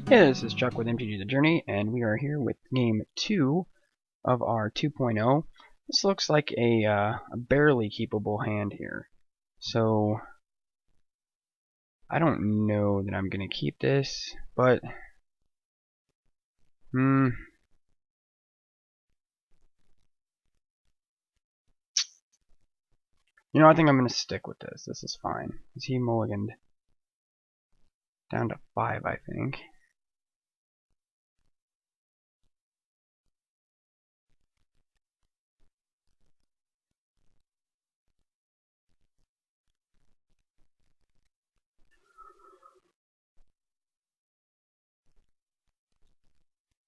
Hey, this is Chuck with MTG The Journey, and we are here with game 2 of our 2.0. This looks like a barely keepable hand here. So, I don't know that I'm going to keep this, but, I think I'm going to stick with this. This is fine. Is he mulliganed down to 5, I think.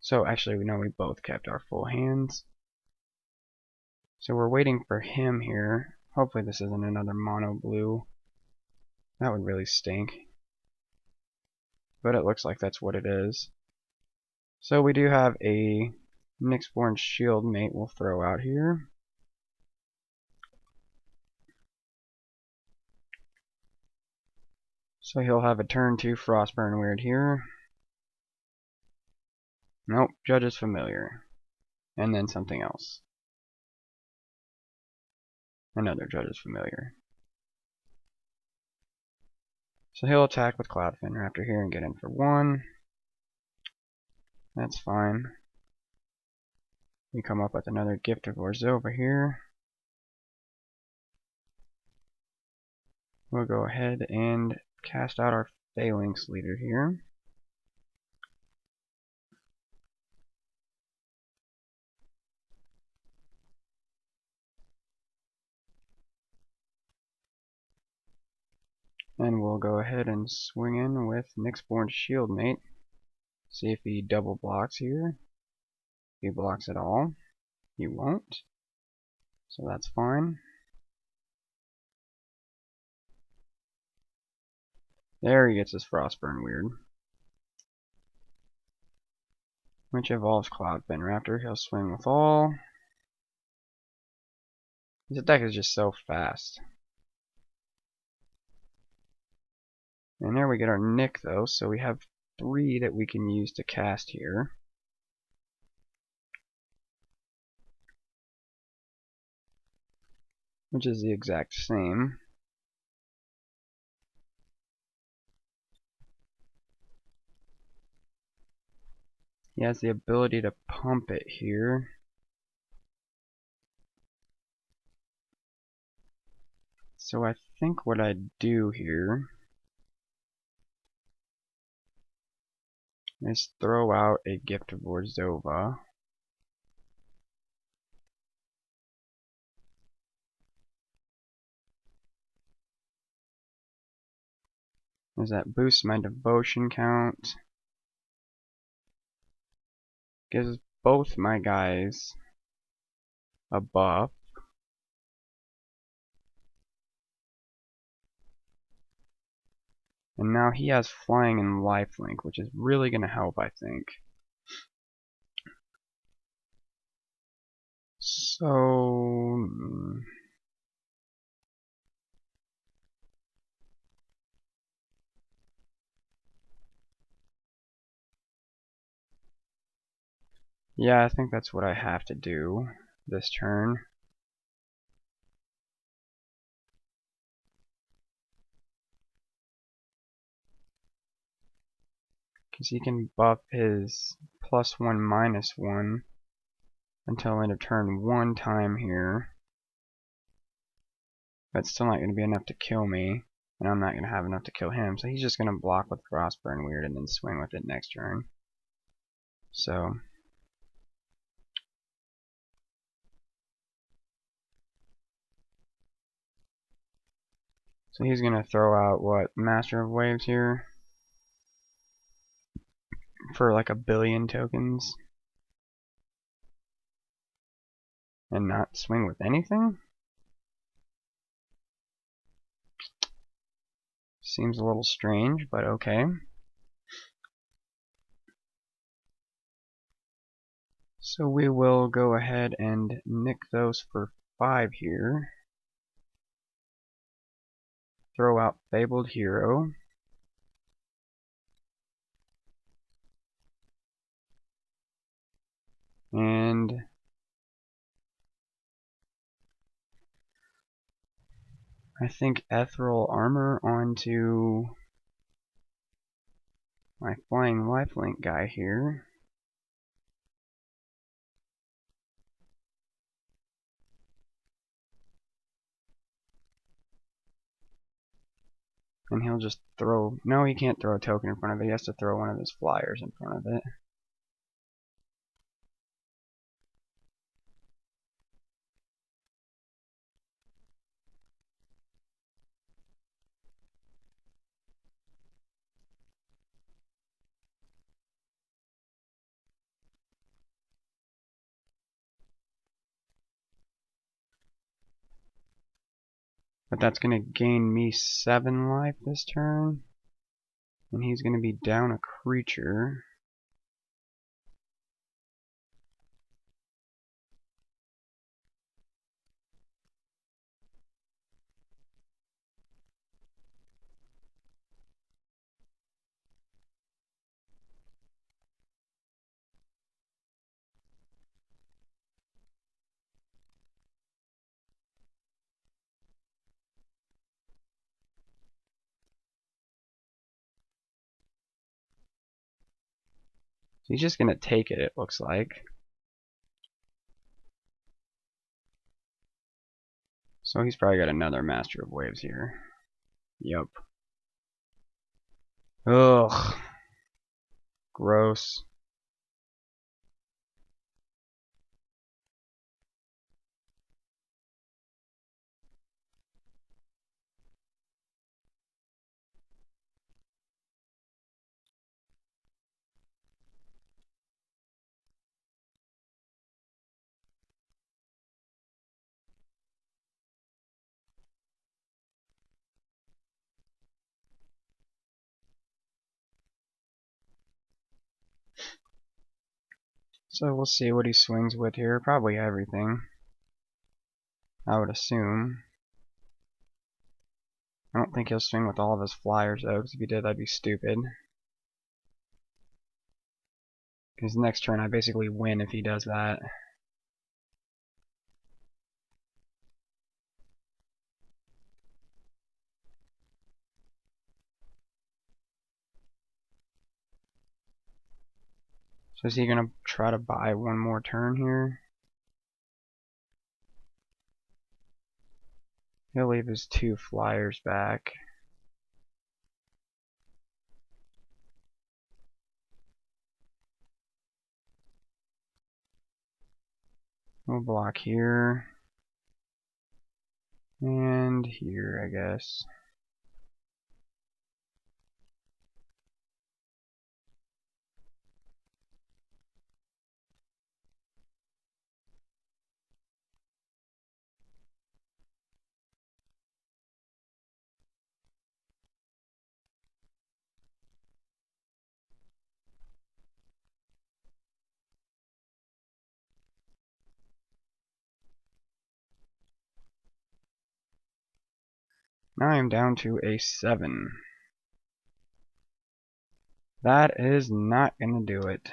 So, actually, we know we both kept our full hands. So, we're waiting for him here. Hopefully this isn't another mono blue. That would really stink. But it looks like that's what it is. So we do have a Nyxborn Shield mate we'll throw out here. So he'll have a turn 2 Frostburn Weird here. Nope, Judge's Familiar. And then something else. Another Judge's Familiar. So he'll attack with Cloudfin Raptor here and get in for 1. That's fine. We come up with another Gift of Orzhova here. We'll go ahead and cast out our Phalanx Leader here. And we'll go ahead and swing in with Nyxborn Shieldmate. See if he double blocks here. If he blocks at all, he won't. So that's fine. There he gets his Frostburn Weird. Which evolves Cloudfin Raptor. He'll swing with all. This deck is just so fast. And there we get our Nick though, so we have 3 that we can use to cast here. Which is the exact same. He has the ability to pump it here. So I think what I do here is throw out a Gift of Orzhova. Does that boost my devotion count? Gives both my guys a buff. And now he has flying and lifelink, which is really going to help, I think. So... yeah, I think that's what I have to do this turn. Because he can buff his +1, -1 until end of turn 1 time here. That's still not going to be enough to kill me. And I'm not going to have enough to kill him. So he's just going to block with Frostburn Weird and then swing with it next turn. So... so he's going to throw out, what, Master of Waves here? For like 1 billion tokens. And not swing with anything? Seems a little strange, but okay. So we will go ahead and nick those for 5 here. Throw out Fabled Hero. And I think ethereal armor onto my flying lifelink guy here. And he'll just throw... No, he can't throw a token in front of it. He has to throw one of his flyers in front of it. But that's going to gain me 7 life this turn. And he's going to be down a creature. He's just going to take it, it looks like. So he's probably got another Master of Waves here. Yup. Ugh. Gross. So we'll see what he swings with here. Probably everything, I would assume. I don't think he'll swing with all of his flyers though, because if he did, that'd be stupid. Because next turn I basically win if he does that. So is he going to try to buy one more turn here? He'll leave his 2 flyers back. We'll block here. And here, I guess. Now I'm down to a 7. That is not going to do it.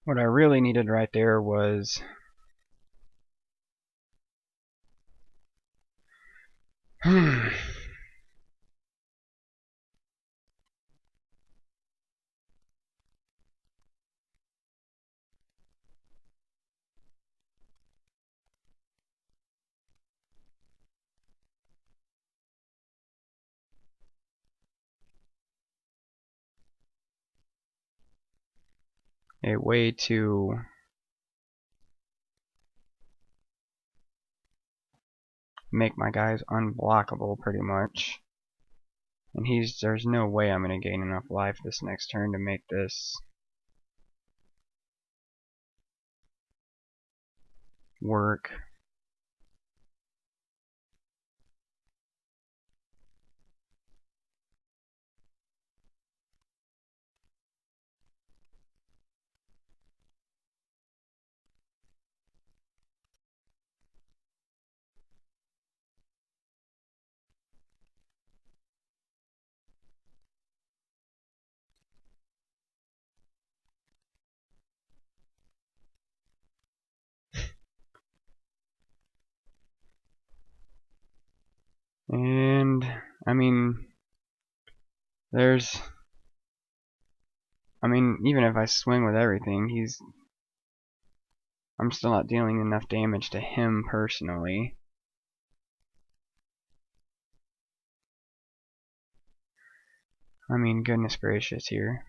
What I really needed right there was a way to make my guys unblockable pretty much. And there's no way I'm going to gain enough life this next turn to make this work. I mean, there's... I mean, even if I swing with everything, I'm still not dealing enough damage to him personally. I mean, goodness gracious here.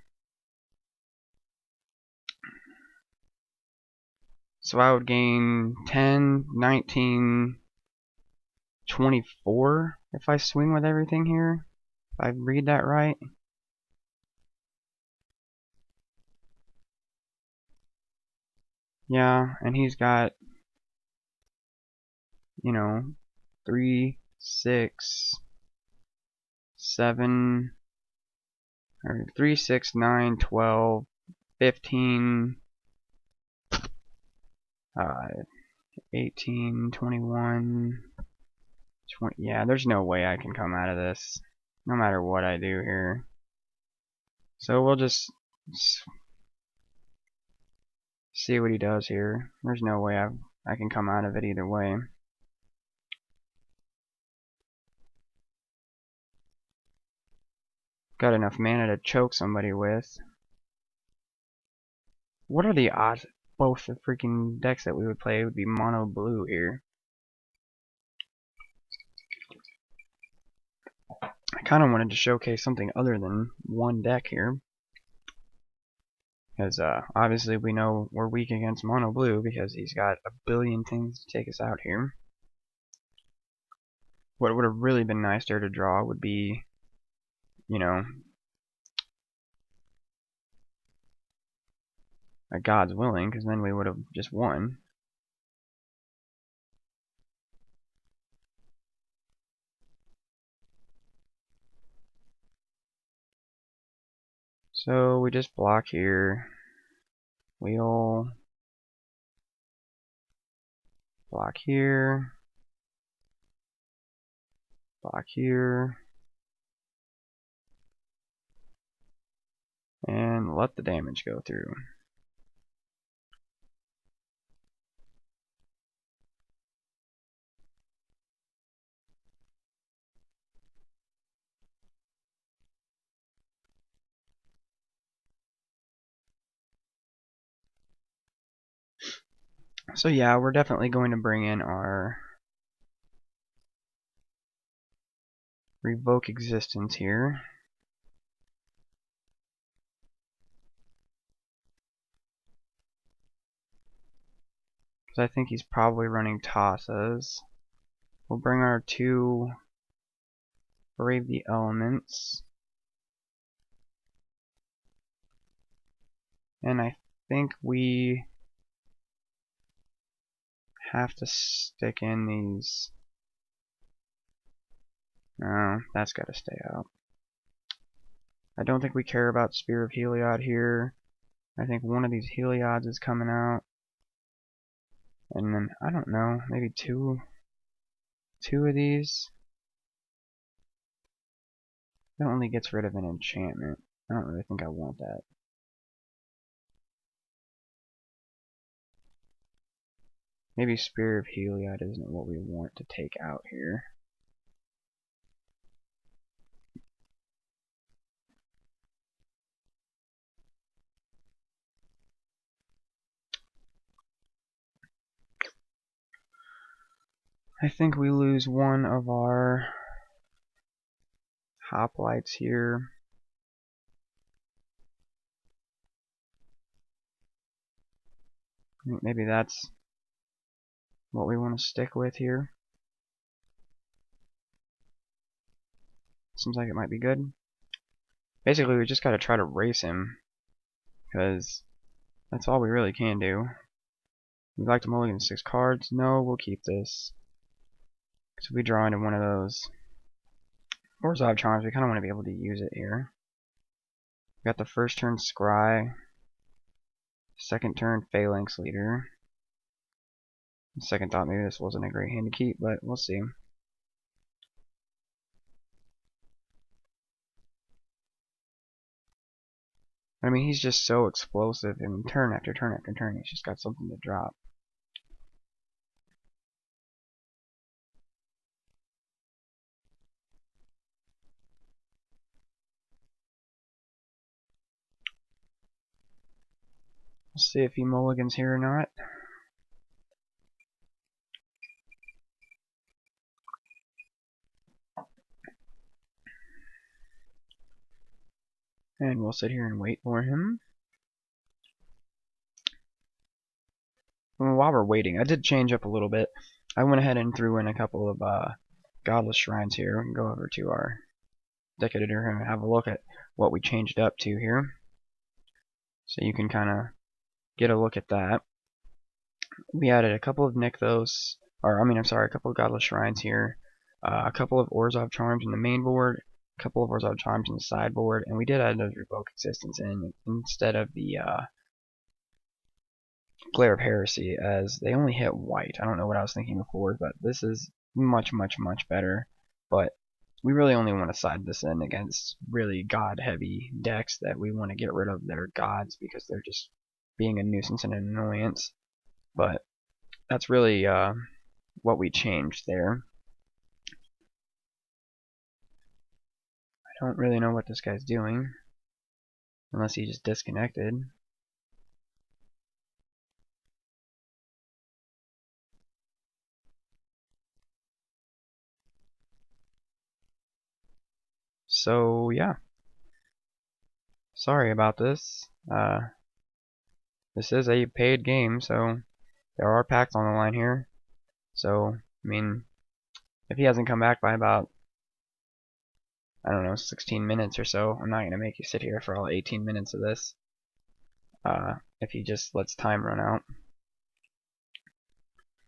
So I would gain 10, 19, 24 if I swing with everything here. If I read that right. Yeah, and he's got, you know, 3, 6, 7, or 3, 6, 9, 12, 15, 18, 21, 20. Yeah, there's no way I can come out of this, no matter what I do here. So we'll just see what he does here. There's no way I can come out of it either way. Got enough mana to choke somebody with. What are the odds both the freaking decks that we would play would be mono blue here? I kind of wanted to showcase something other than one deck here. Because obviously we know we're weak against mono blue because he's got a billion things to take us out here. What would have really been nice there to draw would be, you know, a God's willing, because then we would have just won. So we just block here. Wheel. Block here. Block here. And let the damage go through. So yeah, we're definitely going to bring in our revoke existence here. Because I think he's probably running Tossas. We'll bring our 2 Brave the Elements. And I think we have to stick in these. No, that's got to stay out. I don't think we care about Spear of Heliod here. I think one of these Heliods is coming out. And then, I don't know, maybe two of these. That only gets rid of an enchantment. I don't really think I want that. Maybe Spear of Heliod isn't what we want to take out here. I think we lose one of our hoplites here. Maybe that's what we want to stick with here. Seems like it might be good. Basically, we just gotta try to race him, because that's all we really can do. We'd like to mulligan 6 cards. No, we'll keep this. So we draw into one of those. Or Zob Charms, we kind of want to be able to use it here. We got the first turn Scry. Second turn Phalanx Leader. Second thought, maybe this wasn't a great hand to keep, but we'll see. I mean, he's just so explosive, and turn after turn after turn, he's just got something to drop. Let's see if he mulligans here or not. And we'll sit here and wait for him. And while we're waiting, I did change up a little bit. I went ahead and threw in a couple of godless shrines here. We can go over to our deck editor and have a look at what we changed up to here. So you can kind of get a look at that. We added a couple of Nykthos, a couple of godless shrines here, a couple of Orzhov charms in the main board, a couple of Orzhov charms in the sideboard, and we did add those revoke existence in instead of the Glare of Heresy, as they only hit white. I don't know what I was thinking before, but this is much better. But we really only want to side this in against really god-heavy decks that we want to get rid of their gods because they're just being a nuisance and an annoyance. But that's really what we changed there. I don't really know what this guy's doing, unless he just disconnected. So yeah, sorry about this. This is a paid game, so there are packs on the line here. So, I mean, if he hasn't come back by about, I don't know, 16 minutes or so, I'm not going to make you sit here for all 18 minutes of this. If he just lets time run out.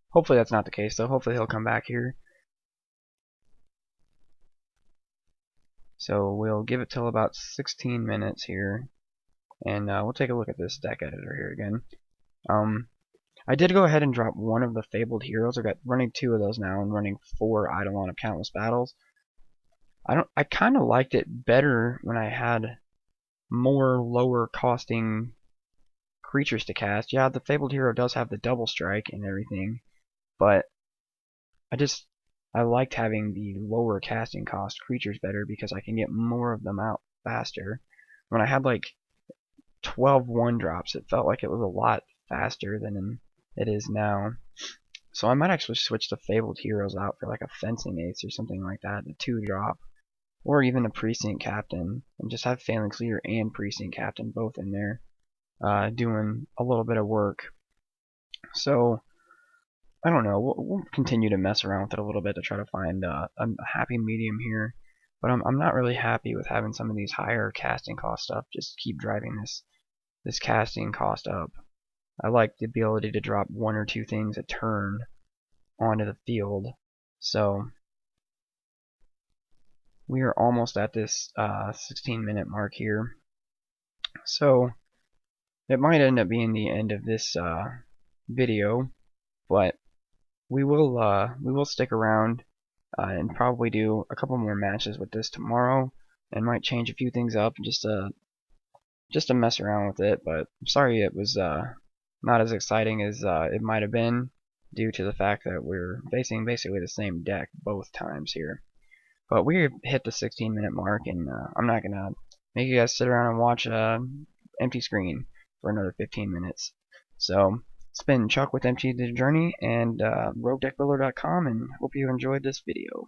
Hopefully that's not the case, though. Hopefully he'll come back here. So we'll give it till about 16 minutes here, and we'll take a look at this deck editor here again. I did go ahead and drop one of the Fabled Heroes. I've got running 2 of those now and running 4 Eidolon of Countless Battles. I kind of liked it better when I had more lower costing creatures to cast. Yeah, the Fabled Hero does have the double strike and everything, but I liked having the lower casting cost creatures better because I can get more of them out faster. When I had like 12 1-drops, it felt like it was a lot faster than it is now. So I might actually switch the Fabled Heroes out for like a Fencing Ace or something like that, a 2-drop, or even a Precinct Captain, and just have Phalanx Leader and Precinct Captain both in there, doing a little bit of work. So I don't know. We'll continue to mess around with it a little bit to try to find a happy medium here. But I'm not really happy with having some of these higher casting cost stuff just keep driving this casting cost up. I like the ability to drop 1 or 2 things a turn onto the field. So we are almost at this 16-minute mark here. So it might end up being the end of this video, but we will stick around and probably do a couple more matches with this tomorrow, and might change a few things up just to mess around with it. But I'm sorry it was not as exciting as it might have been, due to the fact that we're facing basically the same deck both times here. But we hit the 16-minute mark, and I'm not gonna make you guys sit around and watch empty screen for another 15 minutes. So it's been Chuck with Empty the Journey and RogueDeckBuilder.com, and hope you enjoyed this video.